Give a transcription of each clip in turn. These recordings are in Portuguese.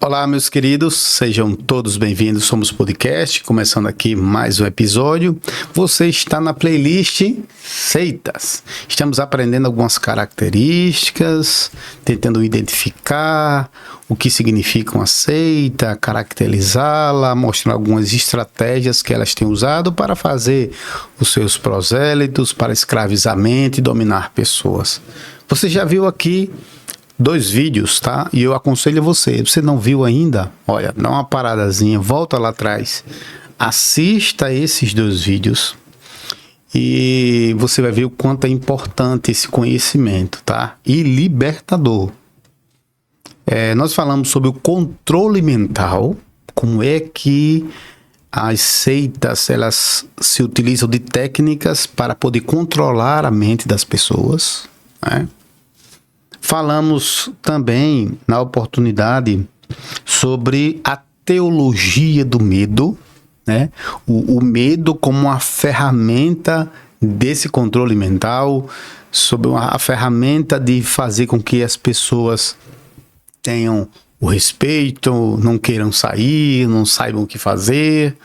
Olá, meus queridos, sejam todos bem-vindos. Somos Podcast, começando aqui mais um episódio. Você está na playlist Seitas. Estamos aprendendo algumas características, tentando identificar o que significa uma seita, caracterizá-la, mostrando algumas estratégias que elas têm usado para fazer os seus prosélitos, para escravizar a mente e dominar pessoas. Você já viu aqui 2 vídeos, tá? E eu aconselho você não viu ainda? Olha, dá uma paradazinha, volta lá atrás, assista esses 2 vídeos e você vai ver o quanto é importante esse conhecimento, tá? E libertador. Nós falamos sobre o controle mental, como é que as seitas, elas se utilizam de técnicas para poder controlar a mente das pessoas, né? Falamos também, na oportunidade, sobre a teologia do medo, né? O medo como uma ferramenta desse controle mental, sobre a ferramenta de fazer com que as pessoas tenham o respeito, não queiram sair, não saibam o que fazer.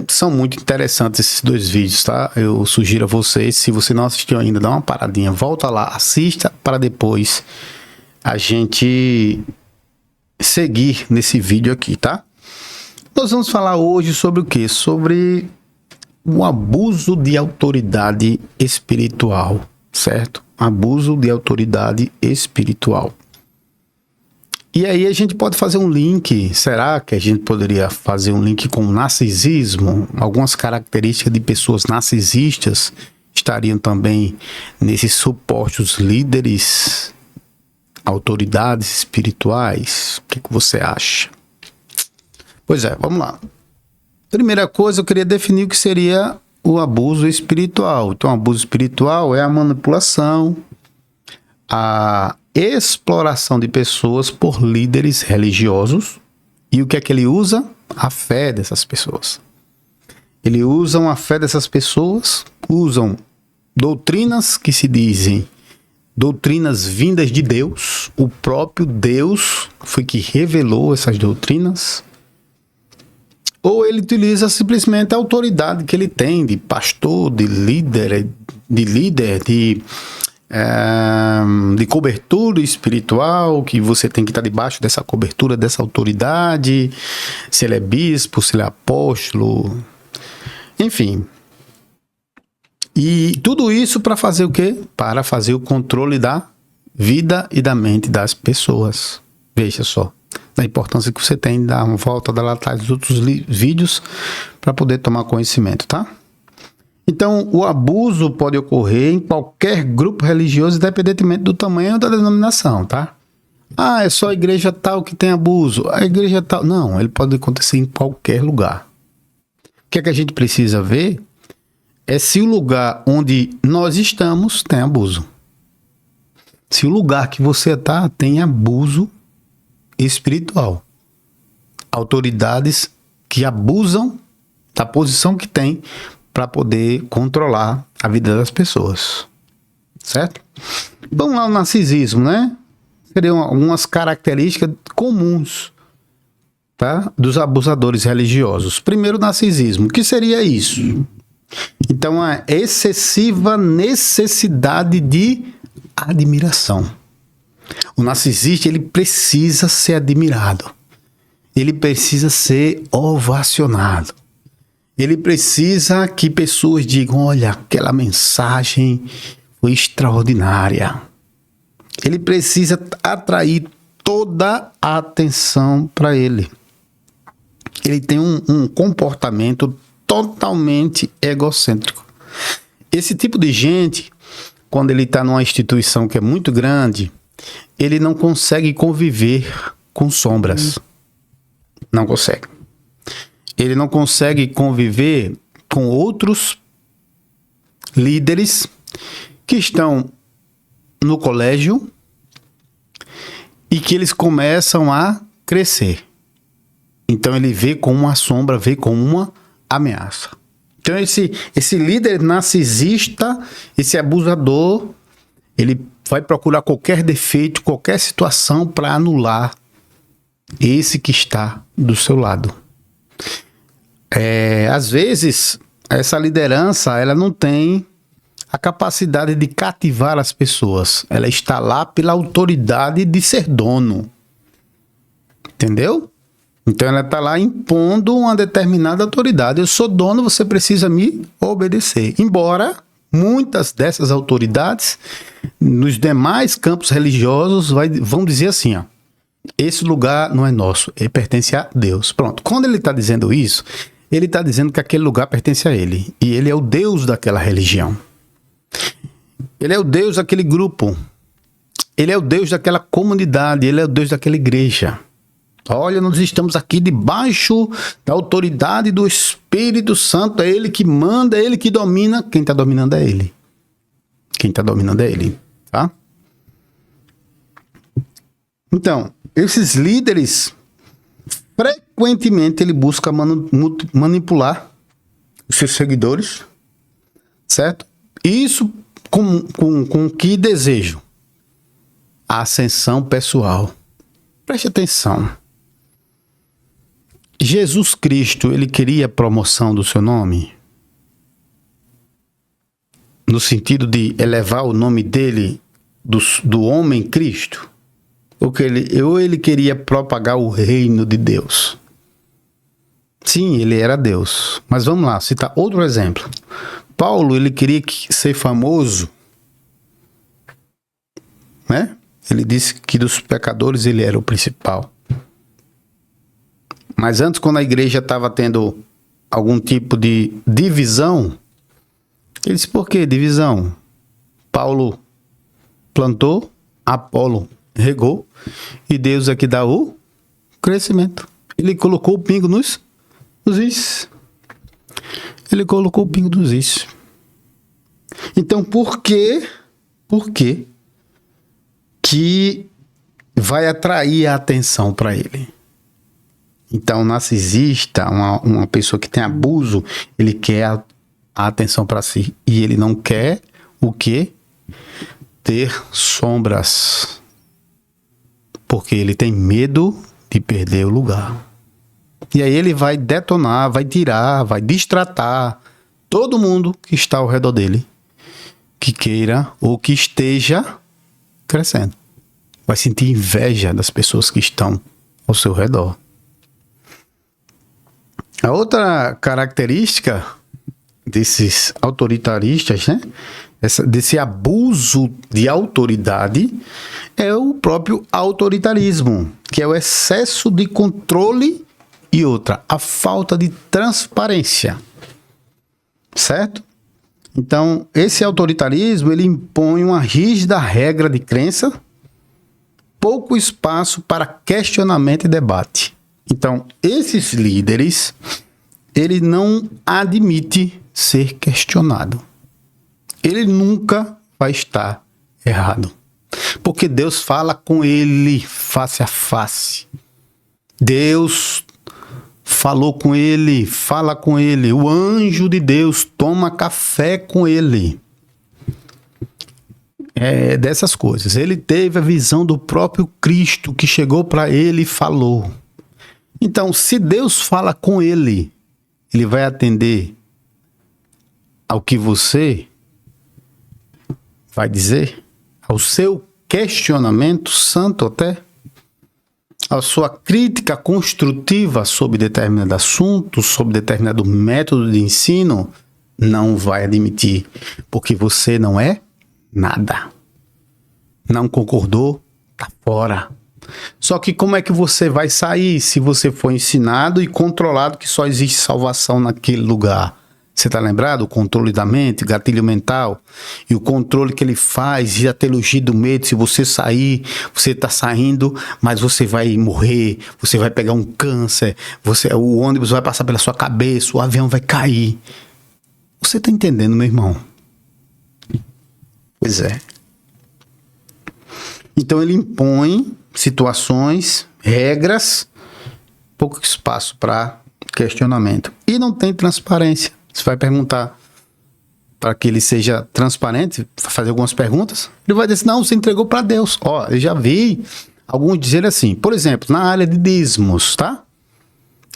São muito interessantes esses 2 vídeos, tá? Eu sugiro a vocês, se você não assistiu ainda, dá uma paradinha, volta lá, assista para depois a gente seguir nesse vídeo aqui, tá? Nós vamos falar hoje sobre o quê? Sobre o abuso de autoridade espiritual, certo? Abuso de autoridade espiritual. E aí a gente pode fazer um link, será que a gente poderia fazer um link com o narcisismo? Algumas características de pessoas narcisistas estariam também nesses supostos líderes, autoridades espirituais? O que você acha? Pois é, vamos lá. Primeira coisa, eu queria definir o que seria o abuso espiritual. Então, o abuso espiritual é a manipulação, a exploração de pessoas por líderes religiosos. E o que é que ele usa? A fé dessas pessoas. Ele usa a fé dessas pessoas, usam doutrinas que se dizem doutrinas vindas de Deus. O próprio Deus foi que revelou essas doutrinas. Ou ele utiliza simplesmente a autoridade que ele tem de pastor, de líder, de cobertura espiritual, que você tem que estar debaixo dessa cobertura, dessa autoridade, se ele é bispo, se ele é apóstolo, enfim. E tudo isso para fazer o quê? Para fazer o controle da vida e da mente das pessoas. Veja só, a importância que você tem de dar uma volta lá atrás dos outros vídeos para poder tomar conhecimento, tá? Então, o abuso pode ocorrer em qualquer grupo religioso, independentemente do tamanho da denominação, tá? Ah, é só a igreja tal que tem abuso. A igreja tal... Não, ele pode acontecer em qualquer lugar. O que é que a gente precisa ver é se o lugar onde nós estamos tem abuso. Se o lugar que você está tem abuso espiritual. Autoridades que abusam da posição que tem para poder controlar a vida das pessoas, certo? Vamos lá, o narcisismo, né? Seriam algumas características comuns, tá? Dos abusadores religiosos. Primeiro, o narcisismo. O que seria isso? Então, a excessiva necessidade de admiração. O narcisista, ele precisa ser admirado. Ele precisa ser ovacionado. Ele precisa que pessoas digam, olha, aquela mensagem foi extraordinária. Ele precisa atrair toda a atenção para ele. Ele tem um comportamento totalmente egocêntrico. Esse tipo de gente, quando ele está numa instituição que é muito grande, ele não consegue conviver com sombras. Não consegue. Ele não consegue conviver com outros líderes que estão no colégio e que eles começam a crescer. Então ele vê como uma sombra, vê como uma ameaça. Então esse líder narcisista, esse abusador, ele vai procurar qualquer defeito, qualquer situação para anular esse que está do seu lado. Às vezes, essa liderança, ela não tem a capacidade de cativar as pessoas. Ela está lá pela autoridade de ser dono. Entendeu? Então ela está lá impondo uma determinada autoridade. Eu sou dono, você precisa me obedecer. Embora muitas dessas autoridades, nos demais campos religiosos, vão dizer assim, ó, esse lugar não é nosso, ele pertence a Deus. Pronto. Quando ele está dizendo isso, ele está dizendo que aquele lugar pertence a ele. E ele é o Deus daquela religião. Ele é o Deus daquele grupo. Ele é o Deus daquela comunidade. Ele é o Deus daquela igreja. Olha, nós estamos aqui debaixo da autoridade do Espírito Santo. É Ele que manda, é Ele que domina. Quem está dominando é Ele. Quem está dominando é Ele. Tá? Então, esses líderes, frequentemente ele busca manipular os seus seguidores. Certo? Isso com que desejo? A ascensão pessoal. Preste atenção. Jesus Cristo, ele queria a promoção do seu nome? No sentido de elevar o nome dele, do homem Cristo? Ou ele queria propagar o reino de Deus? Sim, ele era Deus. Mas vamos lá, citar outro exemplo. Paulo, ele queria ser famoso, né? Ele disse que dos pecadores ele era o principal. Mas antes, quando a igreja estava tendo algum tipo de divisão, ele disse, por que divisão? Paulo plantou, Apolo regou, e Deus é que dá o crescimento. Ele colocou o pingo nos is. Ele colocou o pingo nos is. Então, por que vai atrair a atenção para ele? Então, um narcisista, uma pessoa que tem abuso, ele quer a atenção para si. E ele não quer o quê? Ter sombras. Porque ele tem medo de perder o lugar. E aí ele vai detonar, vai tirar, vai distratar todo mundo que está ao redor dele, que queira ou que esteja crescendo. Vai sentir inveja das pessoas que estão ao seu redor. A outra característica desses autoritaristas, né? Desse abuso de autoridade, é o próprio autoritarismo, que é o excesso de controle e outra, a falta de transparência. Certo? Então, esse autoritarismo, ele impõe uma rígida regra de crença, pouco espaço para questionamento e debate. Então, esses líderes, ele não admite ser questionado. Ele nunca vai estar errado. Porque Deus fala com ele face a face. Deus falou com ele, fala com ele. O anjo de Deus toma café com ele. É dessas coisas. Ele teve a visão do próprio Cristo que chegou para ele e falou. Então, se Deus fala com ele, ele vai atender ao que você vai dizer, ao seu questionamento santo até, a sua crítica construtiva sobre determinado assunto, sobre determinado método de ensino, não vai admitir, porque você não é nada. Não concordou, tá fora. Só que como é que você vai sair se você for ensinado e controlado que só existe salvação naquele lugar? Você está lembrado? O controle da mente, gatilho mental, e o controle que ele faz, e a teologia do medo. Se você sair, você está saindo, mas você vai morrer, você vai pegar um câncer, o ônibus vai passar pela sua cabeça, o avião vai cair. Você está entendendo, meu irmão? Pois é. Então ele impõe situações, regras, pouco espaço para questionamento. E não tem transparência. Você vai perguntar para que ele seja transparente, fazer algumas perguntas, ele vai dizer, não, você entregou para Deus. Ó, eu já vi Alguns dizem assim, por exemplo, na área de dízimos, tá?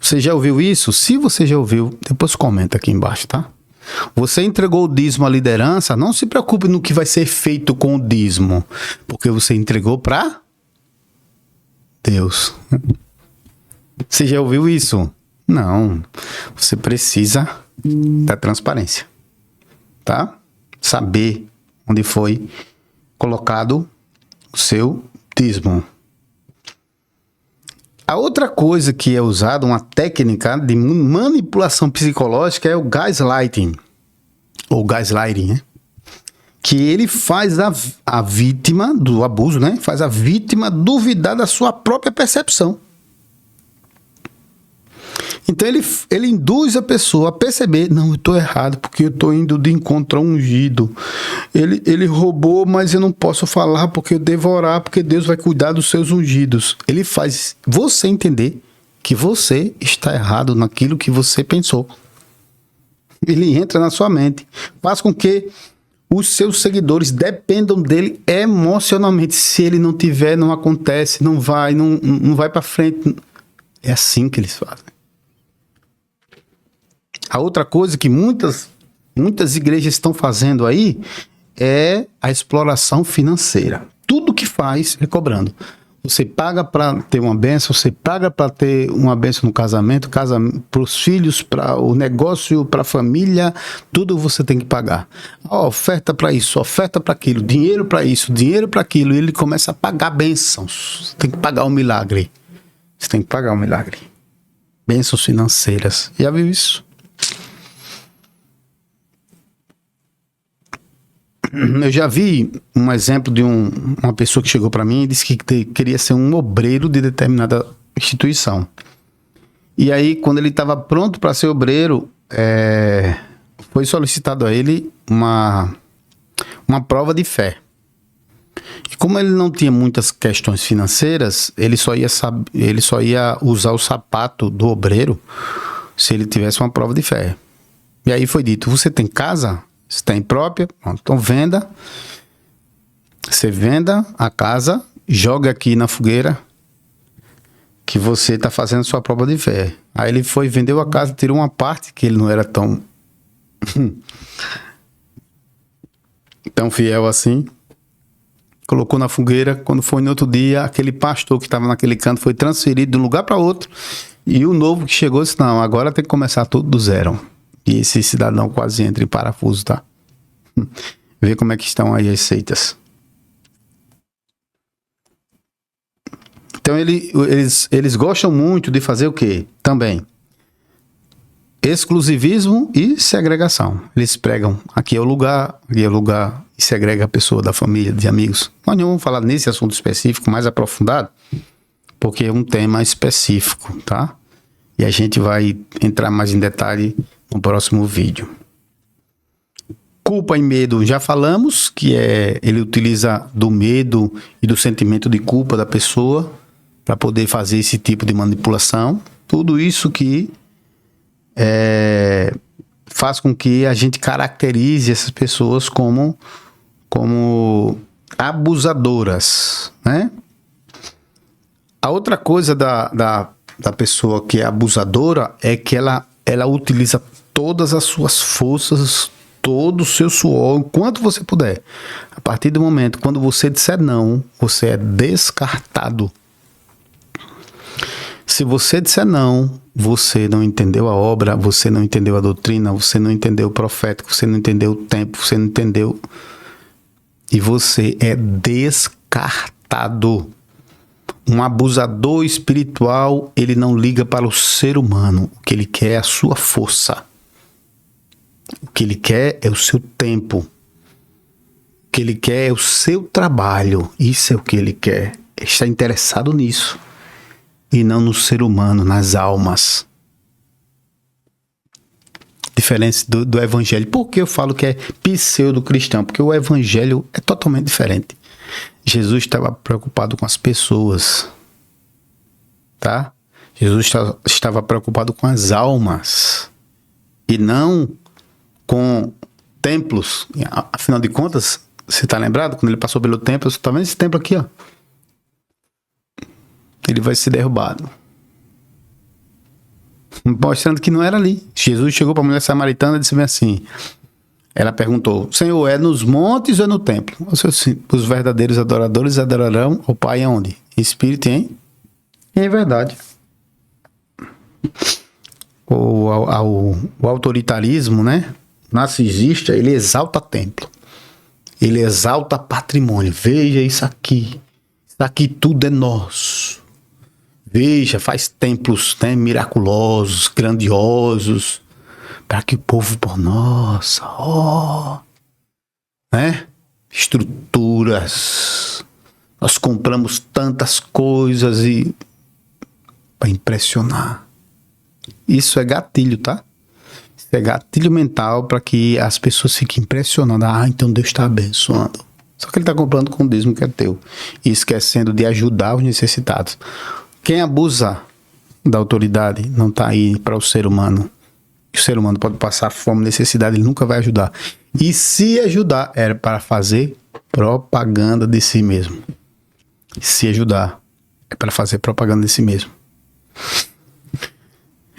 Você já ouviu isso? Se você já ouviu, depois comenta aqui embaixo, tá? Você entregou o dízimo à liderança, não se preocupe no que vai ser feito com o dízimo, porque você entregou para Deus. Você já ouviu isso? Não. Você precisa da transparência, tá? Saber onde foi colocado o seu dízimo. A outra coisa que é usada, uma técnica de manipulação psicológica, é o gaslighting. Ou gaslighting, né? Que ele faz a vítima do abuso, né? Faz a vítima duvidar da sua própria percepção. Então ele induz a pessoa a perceber, não, eu estou errado, porque eu estou indo de encontro ao ungido. Ele roubou, mas eu não posso falar porque eu devo orar, porque Deus vai cuidar dos seus ungidos. Ele faz você entender que você está errado naquilo que você pensou. Ele entra na sua mente, faz com que os seus seguidores dependam dele emocionalmente. Se ele não tiver, não acontece, não vai para frente. É assim que eles fazem. A outra coisa que muitas igrejas estão fazendo aí é a exploração financeira. Tudo que faz é cobrando. Você paga para ter uma bênção, você paga para ter uma bênção no casamento, para os filhos, para o negócio, para a família, tudo você tem que pagar. Oferta para isso, oferta para aquilo, dinheiro para isso, dinheiro para aquilo. E ele começa a pagar bênçãos. Você tem que pagar um milagre. Você tem que pagar um milagre. Bênçãos financeiras. Já viu isso? Eu já vi um exemplo de uma pessoa que chegou para mim e disse que queria ser um obreiro de determinada instituição. E aí, quando ele estava pronto para ser obreiro, foi solicitado a ele uma prova de fé. E como ele não tinha muitas questões financeiras, ele só ia usar o sapato do obreiro se ele tivesse uma prova de fé. E aí foi dito, você tem casa? Você tem própria? Então venda. Você venda a casa, joga aqui na fogueira que você está fazendo a sua prova de fé. Aí ele foi, vendeu a casa, tirou uma parte que ele não era tão fiel assim. Colocou na fogueira. Quando foi no outro dia, aquele pastor que estava naquele canto foi transferido de um lugar para outro. E o novo que chegou disse, não, agora tem que começar tudo do zero. E esse cidadão quase entra em parafuso, tá? Vê como é que estão aí as seitas. Então eles gostam muito de fazer o quê? Também exclusivismo e segregação. Eles pregam, aqui é o lugar, e segrega a pessoa da família, de amigos. Nós não vamos falar nesse assunto específico, mais aprofundado, porque é um tema específico, tá? E a gente vai entrar mais em detalhe no próximo vídeo. Culpa e medo, já falamos, que ele utiliza do medo e do sentimento de culpa da pessoa para poder fazer esse tipo de manipulação. Tudo isso que faz com que a gente caracterize essas pessoas como abusadoras, né? A outra coisa da pessoa que é abusadora é que ela utiliza todas as suas forças, todo o seu suor, enquanto você puder. A partir do momento, quando você disser não, você é descartado. Se você disser não, você não entendeu a obra, você não entendeu a doutrina, você não entendeu o profético, você não entendeu o tempo, você não entendeu. E você é descartado. Um abusador espiritual, ele não liga para o ser humano. O que ele quer é a sua força. O que ele quer é o seu tempo. O que ele quer é o seu trabalho. Isso é o que ele quer. Ele está interessado nisso. E não no ser humano, nas almas. Diferença do evangelho. Por que eu falo que é pseudo-cristão? Porque o evangelho é totalmente diferente. Jesus estava preocupado com as pessoas. Tá? Jesus estava preocupado com as almas. E não com templos. Afinal de contas, você está lembrado? Quando ele passou pelo templo, você está vendo esse templo aqui, ó. ele vai ser derrubado. Mostrando que não era ali. Jesus chegou para a mulher samaritana e disse assim, ela perguntou, Senhor, é nos montes ou é no templo? Os verdadeiros adoradores adorarão o Pai aonde? Em espírito e em verdade. O autoritarismo, né? Narcisista, ele exalta templo. Ele exalta patrimônio. Veja isso aqui. Isso aqui tudo é nosso. Veja, faz templos, né, miraculosos, grandiosos, para que o povo, por nossa, né? Estruturas. Nós compramos tantas coisas e para impressionar. Isso é gatilho, tá? Isso é gatilho mental para que as pessoas fiquem impressionadas. Ah, então Deus está abençoando. Só que ele está comprando com o dízimo que é teu e esquecendo de ajudar os necessitados. Quem abusa da autoridade não está aí para o ser humano. O ser humano pode passar fome, necessidade, ele nunca vai ajudar. E se ajudar, era para fazer propaganda de si mesmo. Se ajudar, é para fazer propaganda de si mesmo.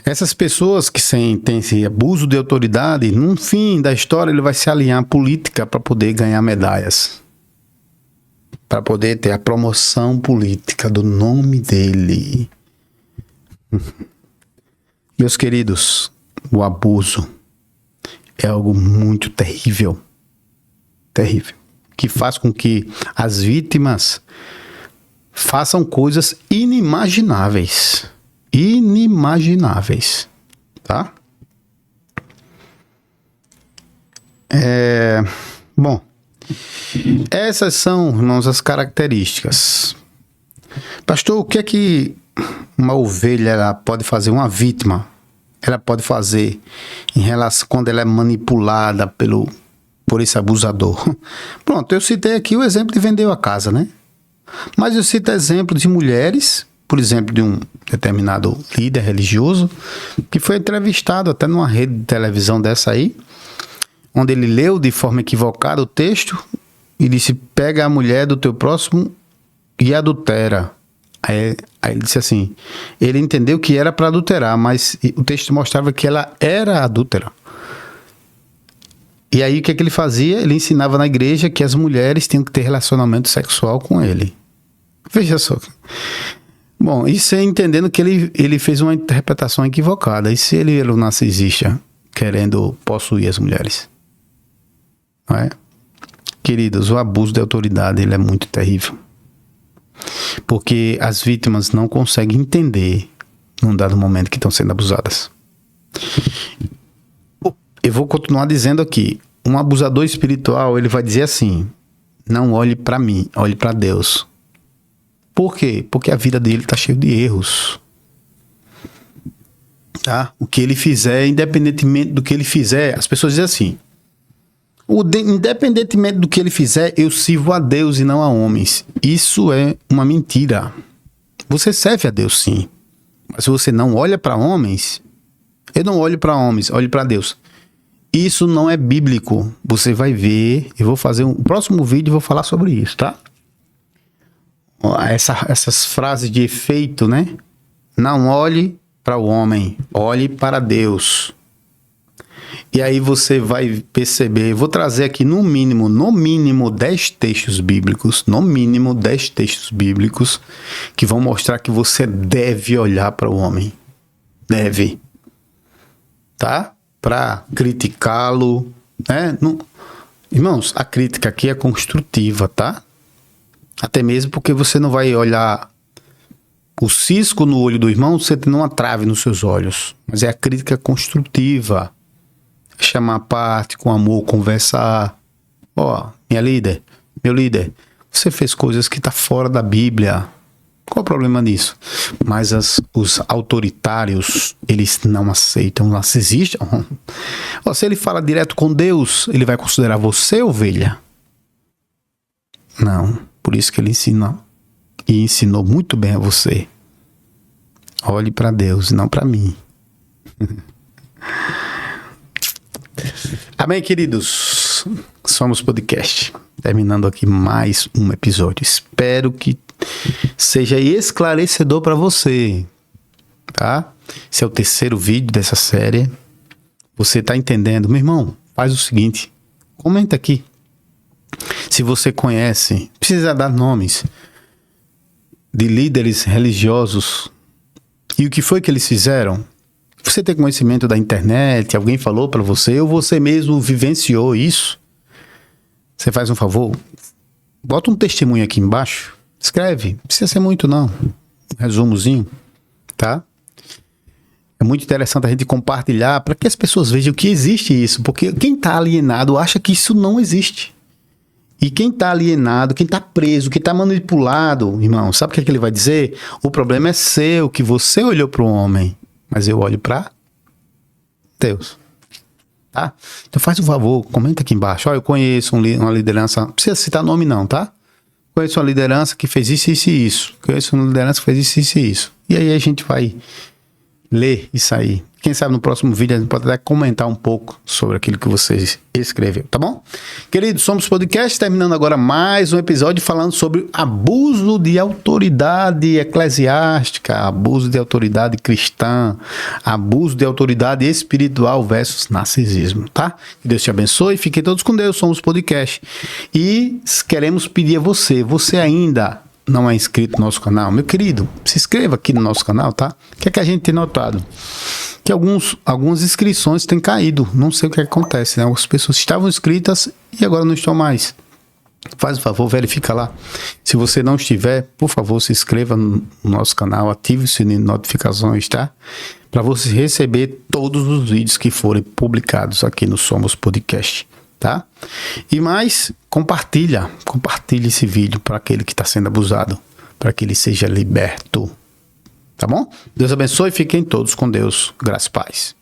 Essas pessoas que têm esse abuso de autoridade, no fim da história, ele vai se alinhar à política para poder ganhar medalhas. Para poder ter a promoção política do nome dele. Meus queridos, o abuso é algo muito terrível. Terrível. Que faz com que as vítimas façam coisas inimagináveis. Inimagináveis. Tá? Bom. Essas são, irmãos, as características. Pastor, o que é que uma ovelha ela pode fazer, uma vítima, ela pode fazer em relação quando ela é manipulada por esse abusador? Pronto, eu citei aqui o exemplo de vendeu a casa, né? Mas eu cito exemplo de mulheres, por exemplo, de um determinado líder religioso, que foi entrevistado até numa rede de televisão dessa aí, onde ele leu de forma equivocada o texto e disse, pega a mulher do teu próximo e adultera. Aí ele disse assim, ele entendeu que era para adulterar, mas o texto mostrava que ela era adúltera. E aí o que é que ele fazia? Ele ensinava na igreja que as mulheres tinham que ter relacionamento sexual com ele. Veja só. Bom, isso é entendendo que ele fez uma interpretação equivocada. E se ele era um narcisista querendo possuir as mulheres? Não é? Queridos, o abuso de autoridade ele é muito terrível. Porque as vítimas não conseguem entender num dado momento que estão sendo abusadas. Eu vou continuar dizendo aqui. Um abusador espiritual, ele vai dizer assim, não olhe para mim, olhe para Deus. Por quê? Porque a vida dele está cheia de erros. Tá? O que ele fizer, independentemente do que ele fizer, as pessoas dizem assim, independentemente do que ele fizer, eu sirvo a Deus e não a homens. Isso é uma mentira. Você serve a Deus sim, mas se você não olha para homens, eu não olho para homens, olho para Deus. Isso não é bíblico. Você vai ver, eu vou fazer um próximo vídeo e vou falar sobre isso, tá? Essas frases de efeito, né? Não olhe para o homem, olhe para Deus. E aí você vai perceber, vou trazer aqui no mínimo 10 textos bíblicos, no mínimo 10 textos bíblicos que vão mostrar que você deve olhar para o homem. Deve. Tá? Para criticá-lo, né? Irmãos, a crítica aqui é construtiva, tá? Até mesmo porque você não vai olhar o cisco no olho do irmão, você tendo uma trave nos seus olhos. Mas é a crítica construtiva. Chamar a parte com amor, conversar. Ó, minha líder, meu líder, você fez coisas que tá fora da Bíblia. Qual o problema nisso? Mas os autoritários, eles não aceitam, narcisistas. Se ele fala direto com Deus, ele vai considerar você ovelha? Não. Por isso que ele ensina e ensinou muito bem a você. Olhe para Deus e não para mim. Amém, queridos? Somos Podcast. Terminando aqui mais um episódio. Espero que seja esclarecedor para você, tá? Esse é o terceiro vídeo dessa série. Você tá entendendo? Meu irmão, faz o seguinte, comenta aqui. Se você conhece, precisa dar nomes de líderes religiosos e o que foi que eles fizeram. Você tem conhecimento da internet, alguém falou para você, ou você mesmo vivenciou isso? Você faz um favor, bota um testemunho aqui embaixo, escreve, não precisa ser muito não, um resumozinho, tá? É muito interessante a gente compartilhar para que as pessoas vejam que existe isso, porque quem está alienado acha que isso não existe. E quem está alienado, quem está preso, quem está manipulado, irmão, sabe o que ele vai dizer? O problema é seu, que você olhou para o homem, mas eu olho para Deus. Tá? Então faz um favor, comenta aqui embaixo. Olha, eu conheço uma liderança, não precisa citar nome não, tá? Conheço uma liderança que fez isso, isso e isso. Conheço uma liderança que fez isso, isso e isso. E aí a gente vai ler isso aí. Quem sabe no próximo vídeo a gente pode até comentar um pouco sobre aquilo que você escreveu, tá bom? Queridos, somos podcast, terminando agora mais um episódio falando sobre abuso de autoridade eclesiástica, abuso de autoridade cristã, abuso de autoridade espiritual versus narcisismo, tá? Que Deus te abençoe, fiquem todos com Deus, somos podcast. E queremos pedir a você ainda não é inscrito no nosso canal, meu querido, se inscreva aqui no nosso canal, tá? O que é que a gente tem notado? Que algumas inscrições têm caído, não sei o que acontece, né? As pessoas estavam inscritas e agora não estão mais. Faz o favor, verifica lá. Se você não estiver, por favor, se inscreva no nosso canal, ative o sininho de notificações, tá? Para você receber todos os vídeos que forem publicados aqui no Somos Podcast, tá? E mais, compartilhe esse vídeo para aquele que está sendo abusado, para que ele seja liberto. Tá bom? Deus abençoe e fiquem todos com Deus. Graça e paz.